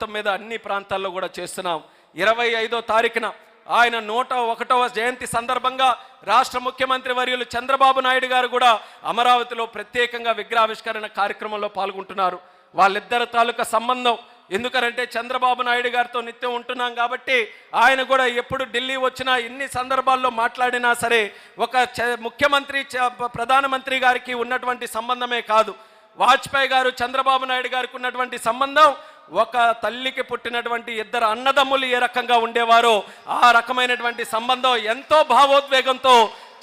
మొత్తం మీద అన్ని ప్రాంతాల్లో కూడా చేస్తున్నాం. 25వ తారీఖున ఆయన 101వ జయంతి సందర్భంగా రాష్ట్ర ముఖ్యమంత్రి వర్యులు చంద్రబాబు నాయుడు గారు కూడా అమరావతిలో ప్రత్యేకంగా విగ్రహావిష్కరణ కార్యక్రమంలో పాల్గొంటున్నారు. వాళ్ళిద్దరి తాలూకా సంబంధం ఎందుకంటే చంద్రబాబు నాయుడు గారితో నిత్యం ఉంటున్నాం కాబట్టి ఆయన కూడా ఎప్పుడు ఢిల్లీ వచ్చినా ఎన్ని సందర్భాల్లో మాట్లాడినా సరే ఒక ముఖ్యమంత్రి ప్రధానమంత్రి గారికి ఉన్నటువంటి సంబంధమే కాదు, వాజ్పేయి గారు చంద్రబాబు నాయుడు గారికి ఉన్నటువంటి సంబంధం ఒక తల్లికి పుట్టినటువంటి ఇద్దరు అన్నదమ్ములు ఏ రకంగా ఉండేవారో ఆ రకమైనటువంటి సంబంధం. ఎంతో భావోద్వేగంతో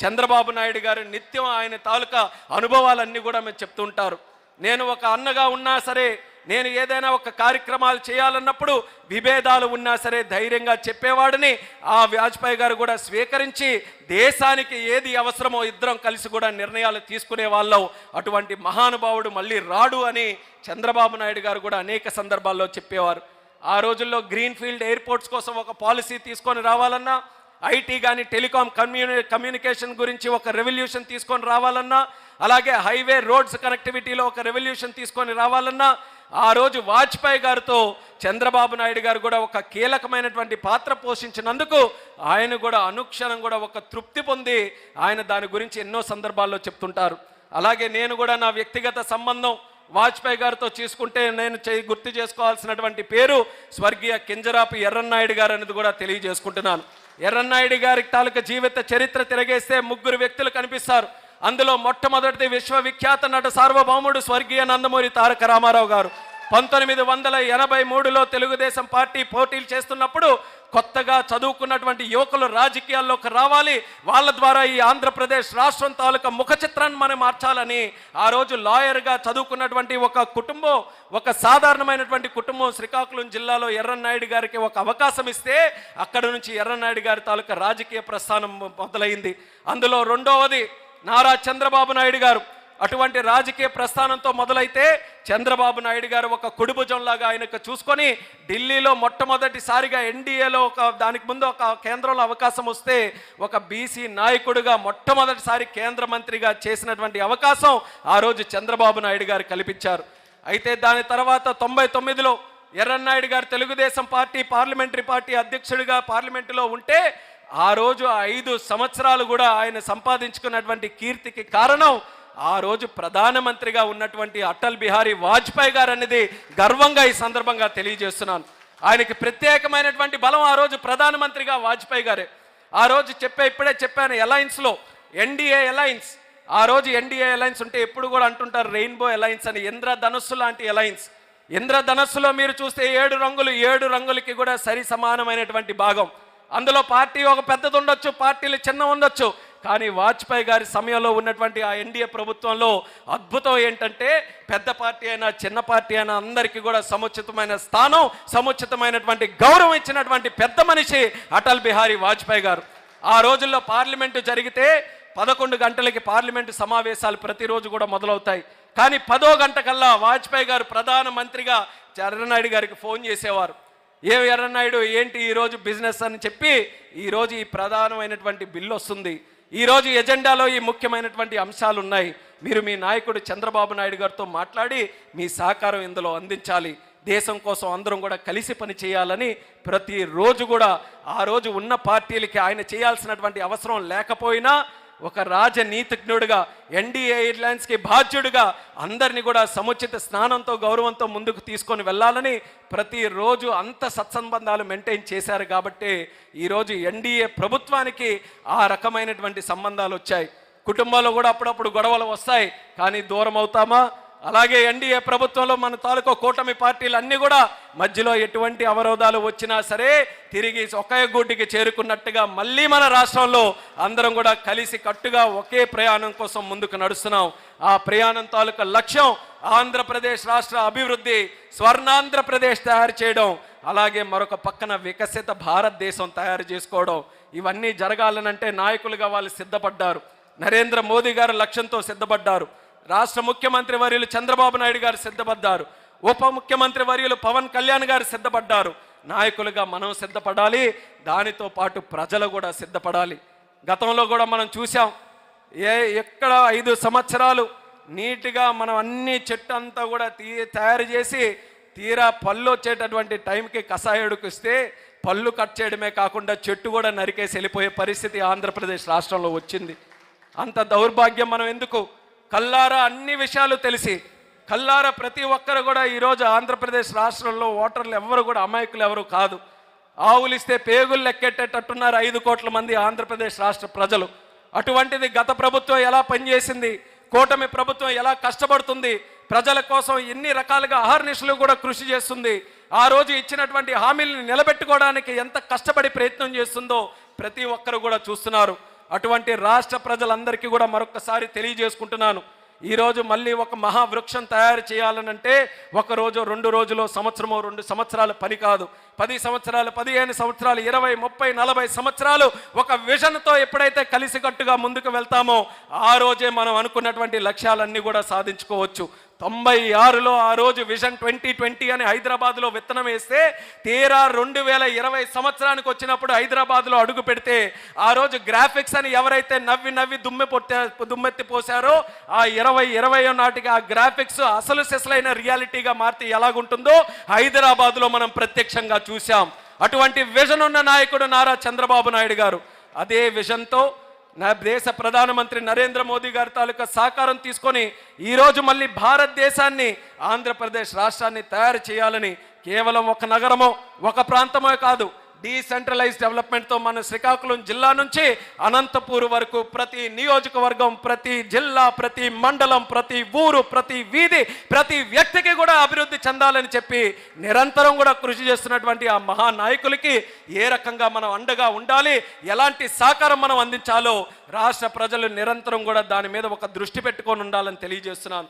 చంద్రబాబు నాయుడు గారు నిత్యం ఆయన తాలూకా అనుభవాలన్నీ కూడా మేము చెప్తుంటారు. నేను ఒక అన్నగా ఉన్నా సరే, నేను ఏదైనా ఒక కార్యక్రమాలు చేయాలన్నప్పుడు విభేదాలు ఉన్నా సరే ధైర్యంగా చెప్పేవాడిని. ఆ వాజ్పేయి గారు కూడా స్వీకరించి దేశానికి ఏది అవసరమో ఇద్దరం కలిసి కూడా నిర్ణయాలు తీసుకునే వాళ్ళం. అటువంటి మహానుభావుడు మళ్ళీ రాడు అని చంద్రబాబు నాయుడు గారు కూడా అనేక సందర్భాల్లో చెప్పేవారు. ఆ రోజుల్లో గ్రీన్ఫీల్డ్ ఎయిర్పోర్ట్స్ కోసం ఒక పాలసీ తీసుకొని రావాలన్నా, ఐటీ కానీ టెలికాం కమ్యూనికేషన్ గురించి ఒక రెవల్యూషన్ తీసుకొని రావాలన్నా, అలాగే హైవే రోడ్స్ కనెక్టివిటీలో ఒక రెవల్యూషన్ తీసుకొని రావాలన్నా ఆ రోజు వాజ్పేయి గారితో చంద్రబాబు నాయుడు గారు కూడా ఒక కీలకమైనటువంటి పాత్ర పోషించినందుకు ఆయన కూడా అనుక్షణం కూడా ఒక తృప్తి పొంది ఆయన దాని గురించి ఎన్నో సందర్భాల్లో చెప్తుంటారు. అలాగే నేను కూడా నా వ్యక్తిగత సంబంధం వాజ్పేయి గారితో చూసుకుంటే నేను గుర్తు చేసుకోవాల్సినటువంటి పేరు స్వర్గీయ కింజరాపు ఎర్రన్నాయుడు గారు అనేది కూడా తెలియజేసుకుంటున్నాను. ఎర్రన్నాయుడు గారి తాలూకా జీవిత చరిత్ర తిరగేస్తే 3 వ్యక్తులు కనిపిస్తారు. అందులో మొట్టమొదటిది విశ్వవిఖ్యాత నట సార్వభౌముడు స్వర్గీయ నందమూరి తారక రామారావు గారు. 1983లో తెలుగుదేశం పార్టీ పోటీలు చేస్తున్నప్పుడు కొత్తగా చదువుకున్నటువంటి యువకులు రాజకీయాల్లోకి రావాలి, వాళ్ళ ద్వారా ఈ ఆంధ్రప్రదేశ్ రాష్ట్రం తాలూకా ముఖ చిత్రాన్ని మనం మార్చాలని ఆ రోజు లాయర్గా చదువుకున్నటువంటి ఒక కుటుంబం, ఒక సాధారణమైనటువంటి కుటుంబం శ్రీకాకుళం జిల్లాలో ఎర్రన్నాయుడు గారికి ఒక అవకాశం ఇస్తే అక్కడ నుంచి ఎర్రన్నాయుడు గారి తాలూకా రాజకీయ ప్రస్థానం మొదలైంది. అందులో రెండవది నారా చంద్రబాబు నాయుడు గారు. అటువంటి రాజకీయ ప్రస్థానంతో మొదలైతే చంద్రబాబు నాయుడు గారు ఒక కుడిభుజంలాగా ఆయనకు చూసుకొని ఢిల్లీలో మొట్టమొదటిసారిగా ఎన్డీఏలో దానికి ముందు ఒక కేంద్రంలో అవకాశం వస్తే ఒక బీసీ నాయకుడిగా మొట్టమొదటిసారి కేంద్ర మంత్రిగా చేసినటువంటి అవకాశం ఆ రోజు చంద్రబాబు నాయుడు గారు కల్పించారు. అయితే దాని తర్వాత 99లో ఎర్రన్నాయుడు గారు తెలుగుదేశం పార్టీ పార్లమెంటరీ పార్టీ అధ్యక్షుడిగా పార్లమెంటులో ఉంటే ఆ రోజు 5 సంవత్సరాలు కూడా ఆయన సంపాదించుకున్నటువంటి కీర్తికి కారణం ఆ రోజు ప్రధానమంత్రిగా ఉన్నటువంటి అటల్ బిహారీ వాజ్పేయి గారు అనేది గర్వంగా ఈ సందర్భంగా తెలియజేస్తున్నాను. ఆయనకి ప్రత్యేకమైనటువంటి బలం ఆ రోజు ప్రధానమంత్రిగా వాజ్పేయి గారే. ఆ రోజు ఇప్పుడే చెప్పాను, అలయన్స్లో ఎన్డీఏ అలయన్స్, ఆ రోజు ఎన్డీఏ అలయన్స్ ఉంటే ఎప్పుడు కూడా అంటుంటారు రెయిన్బో అలయన్స్ అని, ఇంద్రధనస్సు లాంటి అలయన్స్. ఇంద్రధనస్సులో మీరు చూస్తే 7 రంగులు, 7 రంగులకి కూడా సరి సమానమైనటువంటి భాగం. అందులో పార్టీ ఒక పెద్దది ఉండొచ్చు, పార్టీలు చిన్న ఉండొచ్చు, కానీ వాజ్పేయి గారి సమయంలో ఉన్నటువంటి ఆ ఎన్డీఏ ప్రభుత్వంలో అద్భుతం ఏంటంటే పెద్ద పార్టీ అయినా చిన్న పార్టీ అయినా అందరికీ కూడా సముచితమైన స్థానం, సముచితమైనటువంటి గౌరవం ఇచ్చినటువంటి పెద్ద మనిషి అటల్ బిహారీ వాజ్పేయి గారు. ఆ రోజుల్లో పార్లమెంటు జరిగితే 11 గంటలకి పార్లమెంటు సమావేశాలు ప్రతిరోజు కూడా మొదలవుతాయి. కానీ 10వ గంట కల్లా వాజ్పేయి గారు ప్రధానమంత్రిగా ఎర్రన్నాయుడు గారికి ఫోన్ చేసేవారు. ఎర్రన్నాయుడు ఏంటి ఈరోజు బిజినెస్ అని చెప్పి ఈరోజు ఈ ప్రధానమైనటువంటి బిల్లు వస్తుంది, ఈరోజు ఎజెండాలో ఈ ముఖ్యమైనటువంటి అంశాలు ఉన్నాయి, మీరు మీ నాయకుడు చంద్రబాబు నాయుడు గారితో మాట్లాడి మీ సహకారం ఇందులో అందించాలి, దేశం కోసం అందరం కూడా కలిసి పని చేయాలని ప్రతిరోజు కూడా ఆ రోజు ఉన్న పార్టీలకి ఆయన చేయాల్సినటువంటి అవసరం లేకపోయినా ఒక రాజనీతిజ్ఞుడిగా ఎన్డీఏ ఎయిర్లైన్స్కి బాధ్యుడిగా అందరినీ కూడా సముచిత స్నానంతో గౌరవంతో ముందుకు తీసుకొని వెళ్ళాలని ప్రతిరోజు అంత సత్సంబంధాలు మెయింటైన్ చేశారు. కాబట్టి ఈరోజు ఎన్డీఏ ప్రభుత్వానికి ఆ రకమైనటువంటి సంబంధాలు వచ్చాయి. కుటుంబాల్లో కూడా అప్పుడప్పుడు గొడవలు వస్తాయి, కానీ దూరం అవుతామా? అలాగే ఎన్డీఏ ప్రభుత్వంలో మన తాలూకా కూటమి పార్టీలు అన్నీ కూడా మధ్యలో ఎటువంటి అవరోధాలు వచ్చినా సరే తిరిగి ఒకే గూటికి చేరుకున్నట్టుగా మళ్ళీ మన రాష్ట్రంలో అందరం కూడా కలిసి కట్టుగా ఒకే ప్రయాణం కోసం ముందుకు నడుస్తున్నాం. ఆ ప్రయాణం తాలూకా లక్ష్యం ఆంధ్రప్రదేశ్ రాష్ట్ర అభివృద్ధి, స్వర్ణాంధ్రప్రదేశ్ తయారు చేయడం, అలాగే మరొక పక్కన వికసిత భారతదేశం తయారు చేసుకోవడం. ఇవన్నీ జరగాలనంటే నాయకులుగా వాళ్ళు సిద్ధపడ్డారు. నరేంద్ర మోదీ గారు లక్ష్యంతో సిద్ధపడ్డారు, రాష్ట్ర ముఖ్యమంత్రి వర్యులు చంద్రబాబు నాయుడు గారు సిద్ధపడ్డారు, ఉప ముఖ్యమంత్రి వర్యులు పవన్ కళ్యాణ్ గారు సిద్ధపడ్డారు. నాయకులుగా మనం సిద్ధపడాలి, దానితో పాటు ప్రజలు కూడా సిద్ధపడాలి. గతంలో కూడా మనం చూసాం, ఎక్కడ 5 సంవత్సరాలు నీట్గా మనం అన్ని చెట్టు అంతా కూడా తయారు చేసి తీరా పళ్ళు వచ్చేటటువంటి టైంకి కషాయుడికి ఇస్తే పళ్ళు కట్ చేయడమే కాకుండా చెట్టు కూడా నరికేసి వెళ్ళిపోయే పరిస్థితి ఆంధ్రప్రదేశ్ రాష్ట్రంలో వచ్చింది. అంత దౌర్భాగ్యం మనం ఎందుకు? కల్లారా అన్ని విషయాలు తెలిసి కల్లారా ప్రతి ఒక్కరు కూడా ఈరోజు ఆంధ్రప్రదేశ్ రాష్ట్రంలో ఓటర్లు ఎవరు కూడా అమాయకులు ఎవరు కాదు. ఆవులిస్తే పేగులు లెక్కెట్టేటట్టున్నారు 5 కోట్ల మంది ఆంధ్రప్రదేశ్ రాష్ట్ర ప్రజలు. అటువంటిది గత ప్రభుత్వం ఎలా పనిచేసింది, కూటమి ప్రభుత్వం ఎలా కష్టపడుతుంది, ప్రజల కోసం ఎన్ని రకాలుగా అహర్నిశలు కూడా కృషి చేస్తుంది, ఆ రోజు ఇచ్చినటువంటి హామీలను నిలబెట్టుకోవడానికి ఎంత కష్టపడి ప్రయత్నం చేస్తుందో ప్రతి ఒక్కరు కూడా చూస్తున్నారు. అటువంటి రాష్ట్ర ప్రజలందరికీ కూడా మరొకసారి తెలియజేసుకుంటున్నాను, ఈరోజు మళ్ళీ ఒక మహావృక్షం తయారు చేయాలనంటే 1 రోజు 2 రోజులో సంవత్సరమో 2 సంవత్సరాల పని కాదు. 10 సంవత్సరాలు 15 సంవత్సరాలు 20 30 40 సంవత్సరాలు ఒక విజన్తో ఎప్పుడైతే కలిసికట్టుగా ముందుకు వెళ్తామో ఆ రోజే మనం అనుకున్నటువంటి లక్ష్యాలన్నీ కూడా సాధించుకోవచ్చు. 96లో ఆ రోజు విజన్ 2020 అని హైదరాబాద్లో విత్తనం వేస్తే తీరా 2020 సంవత్సరానికి వచ్చినప్పుడు హైదరాబాద్లో అడుగు పెడితే ఆ రోజు గ్రాఫిక్స్ అని ఎవరైతే నవ్వి దుమ్మెత్తి పోసారో ఆ 2020 నాటికి ఆ గ్రాఫిక్స్ అసలు సెసలైన రియాలిటీగా మారితే ఎలాగుంటుందో హైదరాబాద్లో మనం ప్రత్యక్షంగా చూసాం. అటువంటి విజన్ ఉన్న నాయకుడు నారా చంద్రబాబు నాయుడు గారు. అదే విజన్తో నా దేశ ప్రధానమంత్రి నరేంద్ర మోదీ గారి తాలూకా సహకారం తీసుకొని ఈరోజు మళ్ళీ భారతదేశాన్ని ఆంధ్రప్రదేశ్ రాష్ట్రాన్ని తయారు చేయాలని కేవలం ఒక నగరమో ఒక ప్రాంతమో కాదు, డీసెంట్రలైజ్ డెవలప్మెంట్తో మన శ్రీకాకుళం జిల్లా నుంచి అనంతపూర్ వరకు ప్రతి నియోజకవర్గం, ప్రతి జిల్లా, ప్రతి మండలం, ప్రతి ఊరు, ప్రతి వీధి, ప్రతి వ్యక్తికి కూడా అభివృద్ధి చెందాలని చెప్పి నిరంతరం కూడా కృషి చేస్తున్నటువంటి ఆ మహానాయకులకి ఏ రకంగా మనం అండగా ఉండాలి, ఎలాంటి సహకారం మనం అందించాలో రాష్ట్ర ప్రజలు నిరంతరం కూడా దాని మీద ఒక దృష్టి పెట్టుకొని ఉండాలని తెలియజేస్తున్నాను.